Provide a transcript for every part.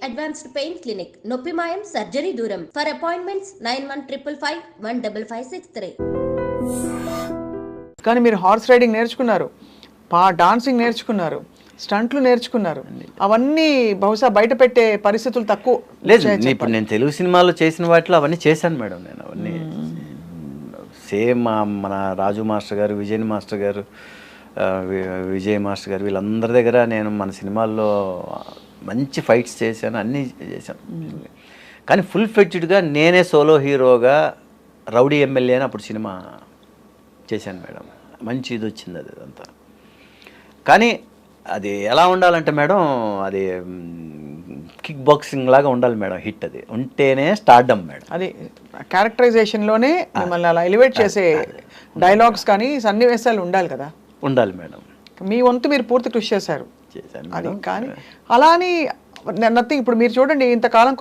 Advanced pain clinic. నొప్పి మాయం, surgery దూరం. For appointments 9155515563. కానీ మీరు హార్స్ రైడింగ్ నేర్చుకున్నారు, డాన్సింగ్ నేర్చుకున్నారు, స్టంట్లు నేర్చుకున్నారు. అవన్నీ బహుశా బయట పెట్టే పరిస్థితులు తక్కువ. లేదు, ఇప్పుడు నేను తెలుగు సినిమాలో చేసిన వాటిలో అవన్నీ చేశాను మేడం. నేను అవన్నీ సేమ్ మన రాజు మాస్టర్ గారు, విజయ్ మాస్టర్ గారు, విజయ్ మాస్టర్ గారు వీళ్ళందరి దగ్గర నేను మన సినిమాల్లో మంచి ఫైట్స్ చేశాను, అన్నీ చేశాను. కానీ ఫుల్ ఫ్లెడ్జ్డ్గా నేనే సోలో హీరోగా రౌడీ ఎమ్మెల్యే అని అప్పుడు సినిమా చేశాను మేడం. మంచి ఇది వచ్చింది అది అంతా. కానీ అది ఎలా ఉండాలంటే మేడం, అది కిక్ బాక్సింగ్ లాగా ఉండాలి మేడం. హిట్ అది ఉంటేనే స్టార్డమ్ మేడం. అది క్యారెక్టరైజేషన్లోనే మిమ్మల్ని అలా ఎలివేట్ చేసే డైలాగ్స్ కానీ సన్నివేశాలు ఉండాలి కదా. ఉండాలి మేడం. మీ వంతు మీరు పూర్తి కృషి చేశారు. చేశాను అది కానీ అలా అని నథింగ్. ఇప్పుడు మీరు చూడండి, ఇంతకాలం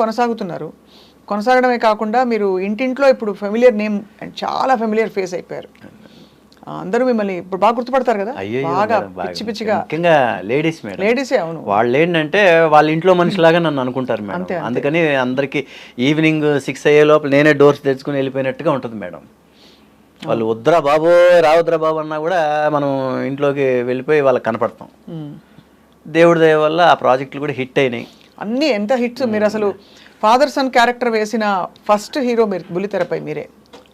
కొనసాగడమే కాకుండా మీరు ఇంటింట్లో ఇప్పుడు ఫెమిలియర్ నేమ్, చాలా ఫెమిలియర్ ఫేస్ అయిపోయారు. అందరూ మిమ్మల్ని ఇప్పుడు బాగా గుర్తుపడతారు కదా. బాగా పిచ్చి పిచ్చిగా, ముఖ్యంగా లేడీస్ మేడం. లేడీసే. అవును, వాళ్ళు ఏంటంటే వాళ్ళ ఇంట్లో మనిషిలాగా నన్ను అనుకుంటారు మేడం. అందుకని అందరికి ఈవినింగ్ 6 అయ్యే లోపల నేనే డోర్స్ తెచ్చుకుని వెళ్ళిపోయినట్టుగా ఉంటుంది మేడం. వాళ్ళు వద్దురా బాబు, రావద్దురా బాబు అన్నా కూడా మనం ఇంట్లోకి వెళ్ళిపోయి వాళ్ళకి కనపడతాం. దేవుడి దయ వల్ల ఆ ప్రాజెక్టులు కూడా హిట్ అయినాయి. అన్నీ ఎంత హిట్స్. మీరు అసలు ఫాదర్ సన్ క్యారెక్టర్ వేసిన ఫస్ట్ హీరో మీరు బుల్లితెరపై మీరే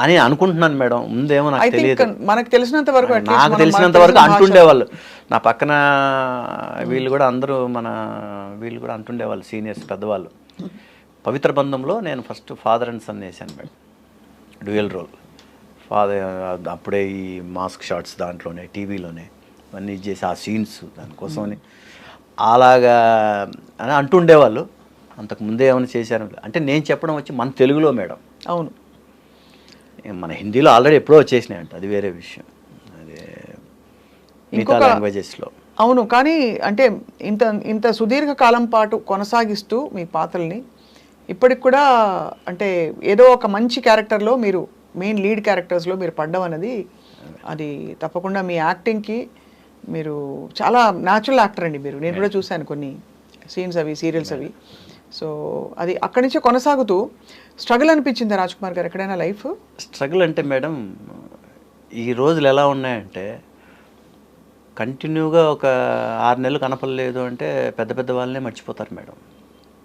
అని అనుకుంటున్నాను మేడం. ముందేమో నాకు తెలియదు. మనకు తెలిసినంత వరకు అంటుండేవాళ్ళు నా పక్కన వీళ్ళు కూడా అందరూ వీళ్ళు కూడా అంటుండేవాళ్ళు, సీనియర్స్ పెద్దవాళ్ళు. పవిత్ర బంధంలో నేను ఫస్ట్ ఫాదర్ అండ్ సన్ వేసాను మేడం, డ్యూయల్ రోల్. ఫాదర్ అప్పుడే ఈ మాస్క్ షాట్స్ దాంట్లోనే టీవీలోనే అన్నీ చేసి ఆ సీన్స్ దానికోసమని అలాగా అని అంటుండేవాళ్ళు. అంతకుముందే ఏమైనా చేశాను అంటే నేను చెప్పడం వచ్చి మన తెలుగులో మేడం. అవును, మన హిందీలో ఆల్రెడీ ఎప్పుడో వచ్చేసినాయి అంట, అది వేరే విషయం. అదే మిగతా లాంగ్వేజెస్లో. అవును, కానీ అంటే ఇంత సుదీర్ఘ కాలం పాటు కొనసాగిస్తూ మీ పాత్రల్ని ఇప్పటికి కూడా అంటే ఏదో ఒక మంచి క్యారెక్టర్లో మీరు మెయిన్ లీడ్ క్యారెక్టర్స్లో మీరు పడ్డం అనేది అది తప్పకుండా మీ యాక్టింగ్కి మీరు చాలా న్యాచురల్ యాక్టర్ అండి మీరు. నేను కూడా చూశాను కొన్ని సీన్స్ అవి, సీరియల్స్ అవి. సో అది అక్కడి నుంచి కొనసాగుతూ స్ట్రగుల్ అనిపించింది రాజ్ కుమార్ గారు ఎక్కడైనా లైఫ్? స్ట్రగుల్ అంటే మేడం, ఈ రోజులు ఎలా ఉన్నాయంటే కంటిన్యూగా ఒక 6 నెలలు కనపడలేదు అంటే పెద్ద పెద్ద వాళ్ళనే మర్చిపోతారు మేడం.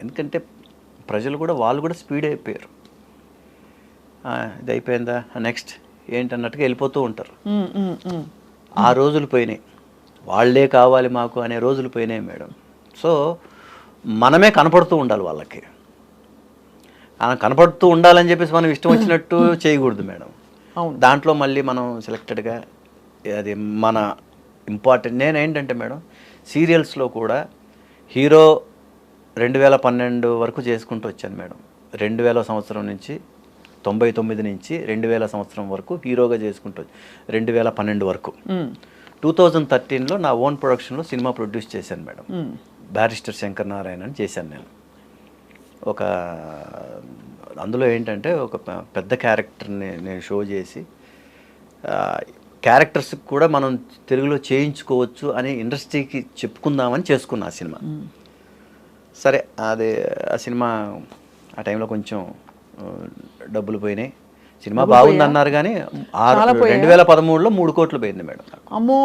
ఎందుకంటే ప్రజలు కూడా వాళ్ళు కూడా స్పీడ్ అయిపోయారు. ఇది అయిపోయిందా, నెక్స్ట్ ఏంటన్నట్టుగా వెళ్ళిపోతూ ఉంటారు. ఆ రోజులు పోయినాయి. వాళ్ళే కావాలి మాకు అనే రోజులు పోయినాయి మేడం. సో మనమే కనపడుతూ ఉండాలి వాళ్ళకి. కనపడుతూ ఉండాలని చెప్పేసి మనం ఇష్టం వచ్చినట్టు చేయకూడదు మేడం. దాంట్లో మళ్ళీ మనం సెలెక్టెడ్గా అది మన ఇంపార్టెంట్. నేనేంటంటే మేడం, సీరియల్స్లో కూడా హీరో 2012 వరకు చేసుకుంటూ వచ్చాను మేడం. 2000 సంవత్సరం నుంచి 99 నుంచి 2000 సంవత్సరం వరకు హీరోగా చేసుకుంటూ 2012 వరకు. 2013లో నా ఓన్ ప్రొడక్షన్లో సినిమా ప్రొడ్యూస్ చేశాను మేడం. బ్యారిస్టర్ శంకర్ నారాయణ అని చేశాను నేను. అందులో ఏంటంటే ఒక పెద్ద క్యారెక్టర్ని నేను షో చేసి క్యారెక్టర్స్కి కూడా మనం తెలుగులో చేయించుకోవచ్చు అని ఇండస్ట్రీకి చెప్పుకుందామని చేసుకున్నా ఆ సినిమా. సరే, అది ఆ సినిమా ఆ టైంలో కొంచెం డబ్బులు పోయినాయి. సినిమా బాగుంది అన్నారు కానీ 2013లో 3 కోట్లు పోయింది మేడం. అమ్మో,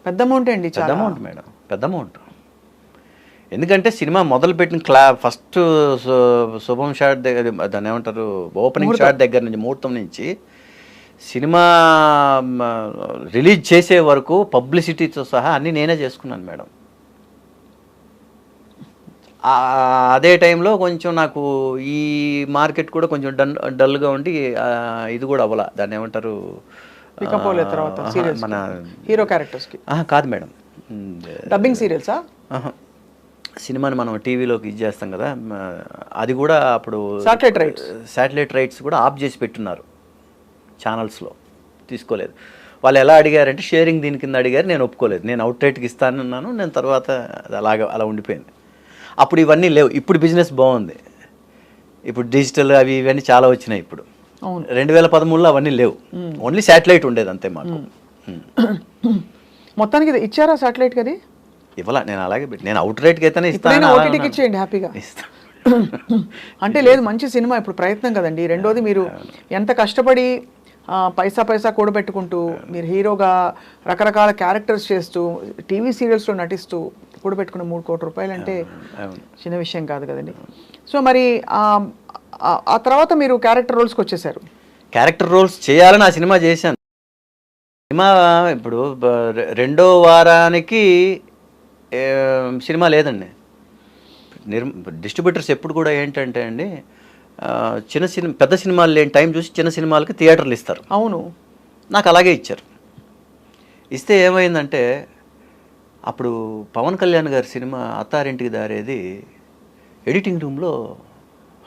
పెద్ద అమౌంట్ అండి. పెద్ద అమౌంట్ మేడం, పెద్ద అమౌంట్. ఎందుకంటే సినిమా మొదలుపెట్టిన ఫస్ట్ శుభం షాట్ దగ్గర, దాన్ని ఏమంటారు, ఓపెనింగ్ షాట్ దగ్గర నుంచి, ముహూర్తం నుంచి సినిమా రిలీజ్ చేసే వరకు పబ్లిసిటీతో సహా అన్నీ నేనే చేసుకున్నాను మేడం. అదే టైంలో కొంచెం నాకు ఈ మార్కెట్ కూడా కొంచెం డల్గా ఉండి ఇది కూడా అవ్వాల, దాన్ని ఏమంటారు, మన హీరో క్యారెక్టర్స్కి కాదు మేడం, డబ్బింగ్ సీరియల్సా, సినిమాని మనం టీవీలోకి ఇది చేస్తాం కదా, అది కూడా అప్పుడు శాటిలైట్ రైట్స్ కూడా ఆఫ్ చేసి పెట్టున్నారు ఛానల్స్లో, తీసుకోలేదు. వాళ్ళు ఎలా అడిగారంటే షేరింగ్ దీని కింద అడిగారు, నేను ఒప్పుకోలేదు. నేను అవుట్ రైట్కి ఇస్తానన్నాను. నేను తర్వాత అది అలా ఉండిపోయింది. అప్పుడు ఇవన్నీ లేవు. ఇప్పుడు బిజినెస్ బాగుంది. ఇప్పుడు డిజిటల్ అవి ఇవన్నీ చాలా వచ్చినాయి. ఇప్పుడు 2013లో అవన్నీ లేవు. ఓన్లీ శాటిలైట్ ఉండేది అంతే మాకు. మొత్తానికి ఇచ్చారా శాటిలైట్కి? అది ఇవ్వాల నేను అలాగే నేను అవుట్ రేట్కి అయితేనే ఇప్పుడైనా ఇస్తాను ఓటీటీకి ఇచ్చేయండి హ్యాపీగా. అంటే లేదు, మంచి సినిమా, ఇప్పుడు ప్రయత్నం కదండి. రెండోది మీరు ఎంత కష్టపడి పైసా పైసా కూడబెట్టుకుంటూ మీరు హీరోగా రకరకాల క్యారెక్టర్స్ చేస్తూ టీవీ సీరియల్స్లో నటిస్తూ కూడబెట్టుకున్న 3 కోట్ల రూపాయలు అంటే చిన్న విషయం కాదు కదండి. సో మరి ఆ తర్వాత మీరు క్యారెక్టర్ రోల్స్కి వచ్చేసారు. క్యారెక్టర్ రోల్స్ చేయాలని ఆ సినిమా చేశాను. సినిమా ఇప్పుడు రెండో వారానికి సినిమా లేదండి. డిస్ట్రిబ్యూటర్స్ ఎప్పుడు కూడా ఏంటంటే అండి, పెద్ద సినిమాలు లేని టైం చూసి చిన్న సినిమాలకి థియేటర్లు ఇస్తారు. అవును, నాకు అలాగే ఇచ్చారు. ఇస్తే ఏమైందంటే అప్పుడు పవన్ కళ్యాణ్ గారి సినిమా అత్తారింటికి దారేది ఎడిటింగ్ రూమ్లో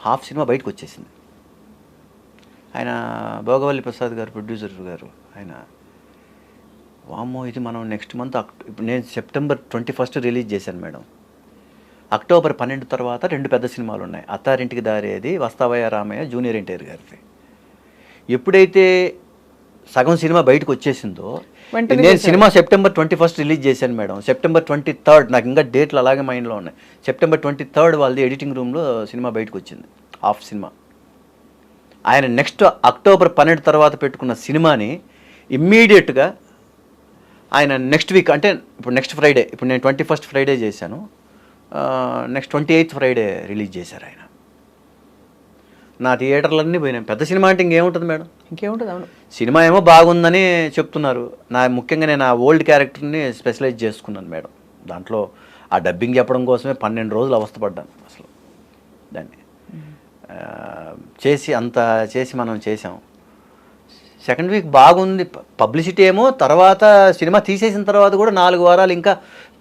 హాఫ్ సినిమా బయటకు వచ్చేసింది. ఆయన భోగవల్లి ప్రసాద్ గారు, ప్రొడ్యూసర్ గారు, ఆయన వామ్మో ఇది మనం నెక్స్ట్ మంత్ ఇప్పుడు నేను సెప్టెంబర్ 21 రిలీజ్ చేశాను మేడం. అక్టోబర్ 12 తర్వాత 2 పెద్ద సినిమాలు ఉన్నాయి. అత్తారింటికి దారేది, వస్తావయ్య రామయ్య, జూనియర్ ఎన్టీఆర్ గారిది. ఎప్పుడైతే సగం సినిమా బయటకు వచ్చేసిందో నేను సినిమా సెప్టెంబర్ 21 రిలీజ్ చేశాను మేడం. సెప్టెంబర్ 23 నాకు ఇంకా డేట్లు అలాగే మైండ్లో ఉన్నాయి. సెప్టెంబర్ 23 వాళ్ళది ఎడిటింగ్ రూమ్లో సినిమా బయటకు వచ్చింది, హాఫ్ సినిమా. ఆయన నెక్స్ట్ అక్టోబర్ 12 తర్వాత పెట్టుకున్న సినిమాని ఇమ్మీడియట్గా ఆయన నెక్స్ట్ వీక్, అంటే ఇప్పుడు నెక్స్ట్ ఫ్రైడే, ఇప్పుడు నేను 21 ఫ్రైడే చేశాను, నెక్స్ట్ 28 ఫ్రైడే రిలీజ్ చేశారు ఆయన. నా థియేటర్లన్నీ పోయినాయి. పెద్ద సినిమా అంటే ఇంకేముంటుంది మేడం, ఇంకేముంటుంది. అవును, సినిమా ఏమో బాగుందని చెప్తున్నారు. ముఖ్యంగా నేను ఆ ఓల్డ్ క్యారెక్టర్ని స్పెషలైజ్ చేసుకున్నాను మేడం. దాంట్లో ఆ డబ్బింగ్ చెప్పడం కోసమే 12 రోజులు అవస్థపడ్డాను అసలు. దాన్ని చేసి మనం చేసాం. సెకండ్ వీక్ బాగుంది, పబ్లిసిటీ ఏమో. తర్వాత సినిమా తీసేసిన తర్వాత కూడా 4 వారాలు ఇంకా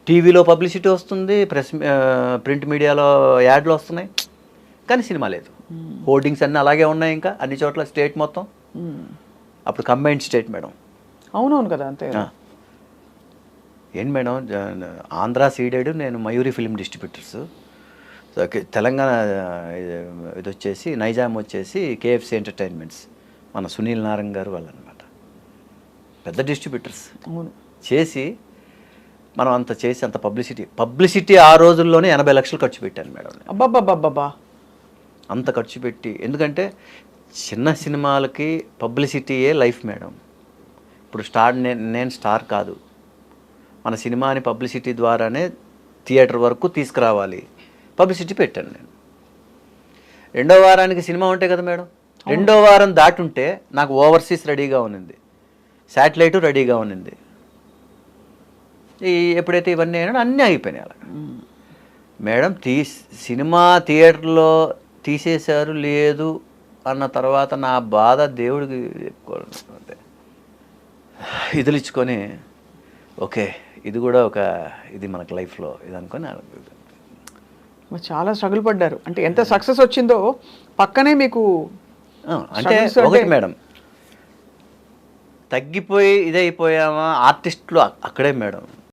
టీవీలో పబ్లిసిటీ వస్తుంది, ప్రింట్ మీడియాలో యాడ్లు వస్తున్నాయి, కానీ సినిమా లేదు. హోర్డింగ్స్ అన్నీ అలాగే ఉన్నాయి ఇంకా అన్ని చోట్ల, స్టేట్ మొత్తం. అప్పుడు కంబైన్డ్ స్టేట్ మేడం. అవునవును కదా, అంతే. ఏంటి మేడం, ఆంధ్ర సీడెడ్, నేను మయూరి ఫిల్మ్ డిస్ట్రిబ్యూటర్స్. తెలంగాణ ఇది వచ్చేసి నైజాం వచ్చేసి కేఎఫ్సి ఎంటర్టైన్మెంట్స్, మన సునీల్ నారంగ్ గారు వాళ్ళు అనమాట, పెద్ద డిస్ట్రిబ్యూటర్స్. అవును, చేసి మనం అంత చేసి అంత పబ్లిసిటీ ఆ రోజుల్లోనే 80 లక్షలు ఖర్చు పెట్టాను మేడం. అబ్బాబ్బాబ్బా, అంత ఖర్చు పెట్టి. ఎందుకంటే చిన్న సినిమాలకి పబ్లిసిటీయే లైఫ్ మేడం. ఇప్పుడు నేను స్టార్ కాదు, మన సినిమాని పబ్లిసిటీ ద్వారానే థియేటర్ వరకు తీసుకురావాలి. పబ్లిసిటీ పెట్టాను నేను. రెండో వారానికి సినిమా ఉంటే కదా మేడం, రెండో వారం దాటుంటే నాకు ఓవర్సీస్ రెడీగా ఉన్నింది, శాటిలైటు రెడీగా ఉన్నింది. ఎప్పుడైతే ఇవన్నీ అయినా అన్నీ అయిపోయినాయి అలా మేడం. సినిమా థియేటర్లో తీసేశారు లేదు అన్న తర్వాత నా బాధ దేవుడికి ఇదిలిచ్చుకొని, ఓకే ఇది కూడా ఇది మనకు లైఫ్లో ఇది అనుకొని చాలా స్ట్రగుల్ పడ్డారు. అంటే ఎంత సక్సెస్ వచ్చిందో పక్కనే మీకు అంటే ఒకటి మేడం, తగ్గిపోయి ఇదైపోయామా ఆర్టిస్టులు అక్కడే మేడం.